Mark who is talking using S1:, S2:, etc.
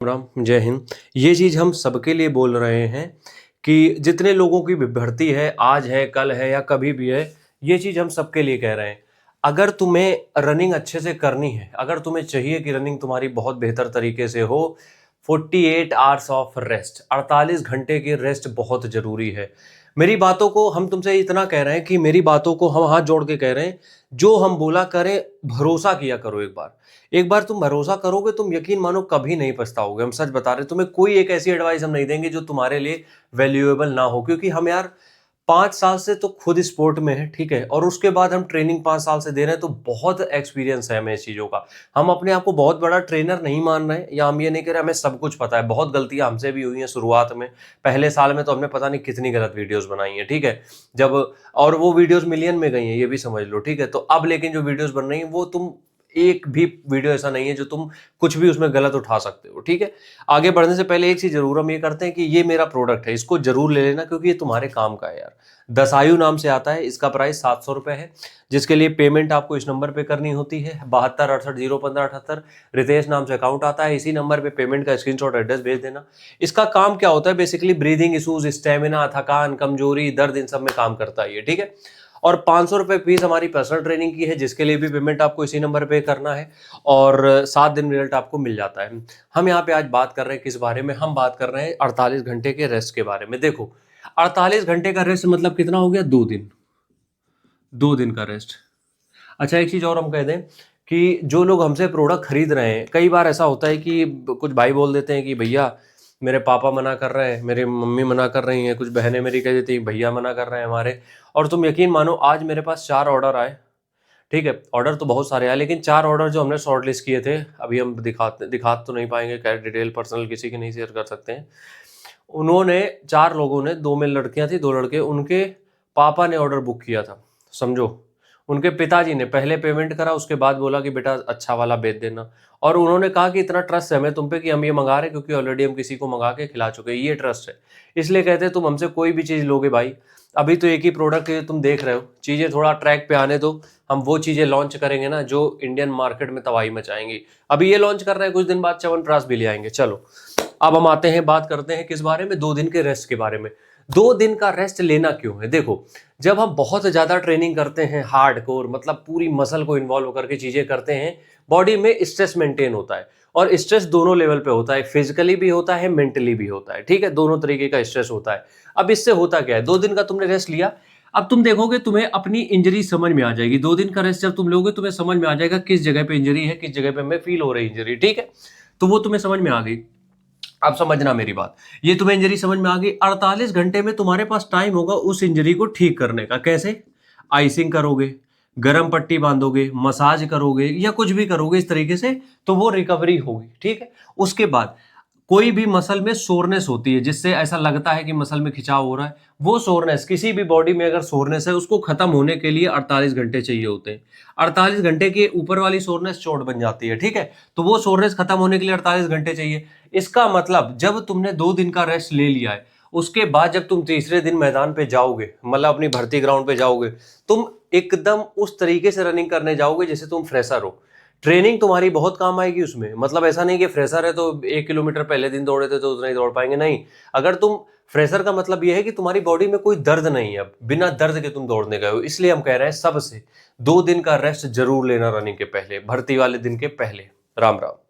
S1: राम, जय हिंद। ये चीज़ हम सबके लिए बोल रहे हैं कि जितने लोगों की भी भर्ती है, आज है, कल है या कभी भी है, ये चीज़ हम सबके लिए कह रहे हैं। अगर तुम्हें रनिंग अच्छे से करनी है, अगर तुम्हें चाहिए कि रनिंग तुम्हारी बहुत बेहतर तरीके से हो, 48 आवर्स ऑफ रेस्ट, 48 घंटे की रेस्ट बहुत ज़रूरी है। मेरी बातों को हम तुमसे इतना कह रहे हैं कि मेरी बातों को हम हाथ जोड़ के कह रहे हैं, जो हम बोला करें, भरोसा किया करो। एक बार तुम भरोसा करोगे, तुम यकीन मानो कभी नहीं पछताओगे। हम सच बता रहे हैं, तुम्हें कोई एक ऐसी एडवाइस हम नहीं देंगे जो तुम्हारे लिए वैल्यूएबल ना हो, क्योंकि हम यार 5 साल से तो खुद स्पोर्ट में है, ठीक है, और उसके बाद हम ट्रेनिंग 5 साल से दे रहे हैं, तो बहुत एक्सपीरियंस है हमें इस चीज़ों का। हम अपने आप को बहुत बड़ा ट्रेनर नहीं मान रहे हैं, या हम ये नहीं कह रहे हमें सब कुछ पता है। बहुत गलतियां हमसे भी हुई हैं शुरुआत में, पहले साल में तो हमने पता नहीं कितनी गलत वीडियोस बनाई हैं, ठीक है, जब, और वो वीडियोस मिलियन में गई हैं, ये भी समझ लो, ठीक है। तो अब लेकिन जो वीडियोस बन रही हैं, वो तुम एक भी वीडियो ऐसा नहीं है जो तुम कुछ भी उसमें गलत उठा सकते हो, ठीक है। आगे बढ़ने से पहले एक चीज जरूर हम ये करते हैं कि ये मेरा प्रोडक्ट है, इसको जरूर ले लेना, क्योंकि ये तुम्हारे काम का है यार। दसायु नाम से आता है, इसका प्राइस 700 रुपये है, जिसके लिए पेमेंट आपको इस नंबर पे करनी होती है, 7268 01578। रितेश नाम से अकाउंट आता है, इसी नंबर पे पेमेंट का स्क्रीनशॉट एड्रेस भेज देना। इसका काम क्या होता है, बेसिकली ब्रीदिंग इशूज, स्टेमिना, थकान, कमजोरी, दर्द, इन सब में काम करता है ये, ठीक है। और 500 रुपये फीस हमारी पर्सनल ट्रेनिंग की है, जिसके लिए भी पेमेंट आपको इसी नंबर पे करना है, और 7 दिन रिजल्ट आपको मिल जाता है। हम यहाँ पे आज बात कर रहे हैं किस बारे में, हम बात कर रहे हैं 48 घंटे के रेस्ट के बारे में। देखो, 48 घंटे का रेस्ट मतलब कितना हो गया, 2 दिन, 2 दिन का रेस्ट। अच्छा, एक चीज और हम कह दें कि जो लोग हमसे प्रोडक्ट खरीद रहे हैं, कई बार ऐसा होता है कि कुछ भाई बोल देते हैं कि भैया मेरे पापा मना कर रहे हैं, मेरी मम्मी मना कर रही हैं, कुछ बहनें मेरी कह देती हैं भैया मना कर रहे हैं हमारे। और तुम यकीन मानो, आज मेरे पास 4 ऑर्डर आए, ठीक है। ऑर्डर तो बहुत सारे आए, लेकिन 4 ऑर्डर जो हमने शॉर्ट लिस्ट किए थे, अभी हम दिखा तो नहीं पाएंगे, क्या डिटेल पर्सनल किसी की नहीं शेयर कर सकते हैं। उन्होंने 4 लोगों ने, 2 में लड़कियां थी, 2 लड़के, उनके पापा ने ऑर्डर बुक किया था, समझो। उनके पिताजी ने पहले पेमेंट करा, उसके बाद बोला कि बेटा अच्छा वाला भेज देना। और उन्होंने कहा कि इतना ट्रस्ट है हमें तुम पे कि हम ये मंगा रहे हैं, क्योंकि ऑलरेडी हम किसी को मंगा के खिला चुके हैं, ये ट्रस्ट है। इसलिए कहते हैं तुम हमसे कोई भी चीज़ लोगे भाई, अभी तो एक ही प्रोडक्ट है, तुम देख रहे हो, चीज़ें थोड़ा ट्रैक पे आने दो। हम वो चीज़ें लॉन्च करेंगे ना जो इंडियन मार्केट में तबाही मचाएंगी। अभी ये लॉन्च कर रहे हैं, कुछ दिन बाद च्यवनप्राश भी ले आएंगे। चलो, अब हम आते हैं, बात करते हैं किस बारे में, 2 दिन के रेस्ट के बारे में। 2 दिन का रेस्ट लेना क्यों है, देखो, जब हम बहुत ज्यादा ट्रेनिंग करते हैं, हार्ड कोर, मतलब पूरी मसल को इन्वॉल्व करके चीजें करते हैं, बॉडी में स्ट्रेस मेंटेन होता है। और स्ट्रेस दोनों लेवल पे होता है, फिजिकली भी होता है, मेंटली भी होता है, ठीक है, दोनों तरीके का स्ट्रेस होता है। अब इससे होता क्या है, 2 दिन का तुमने रेस्ट लिया, अब तुम देखोगे तुम्हें अपनी इंजरी समझ में आ जाएगी। 2 दिन का रेस्ट जब तुम लोगे, तुम्हें समझ में आ जाएगा किस जगह पे इंजरी है, किस जगह पे हमें फील हो रही इंजरी, ठीक है। तो वो तुम्हें समझ में आ गई। अब समझना मेरी बात, ये तुम्हें इंजरी समझ में आ गई, 48 घंटे में तुम्हारे पास टाइम होगा उस इंजरी को ठीक करने का। कैसे? आइसिंग करोगे, गर्म पट्टी बांधोगे, मसाज करोगे, या कुछ भी करोगे इस तरीके से, तो वो रिकवरी होगी, ठीक है। उसके बाद कोई भी मसल में सोरनेस होती है, जिससे ऐसा लगता है कि मसल में खिंचाव हो रहा है, वो सोरनेस, किसी भी बॉडी में अगर सोरनेस है, उसको खत्म होने के लिए 48 घंटे चाहिए होते हैं। 48 घंटे के ऊपर वाली सोरनेस चोट बन जाती है, ठीक है। तो वो सोरनेस खत्म होने के लिए 48 घंटे चाहिए। इसका मतलब जब तुमने 2 दिन का रेस्ट ले लिया है, उसके बाद जब तुम तीसरे दिन मैदान पे जाओगे, मतलब अपनी भर्ती ग्राउंड पे जाओगे, तुम एकदम उस तरीके से रनिंग करने जाओगे जैसे तुम फ्रेशर हो। ट्रेनिंग तुम्हारी बहुत काम आएगी उसमें, मतलब ऐसा नहीं कि फ्रेशर है तो 1 किलोमीटर पहले दिन दौड़े थे तो उतना ही दौड़ पाएंगे, नहीं। अगर तुम फ्रेशर का मतलब यह है कि तुम्हारी बॉडी में कोई दर्द नहीं है, अब बिना दर्द के तुम दौड़ने गए हो। इसलिए हम कह रहे हैं सबसे 2 दिन का रेस्ट जरूर लेना रनिंग के पहले, भर्ती वाले दिन के पहले। राम राम।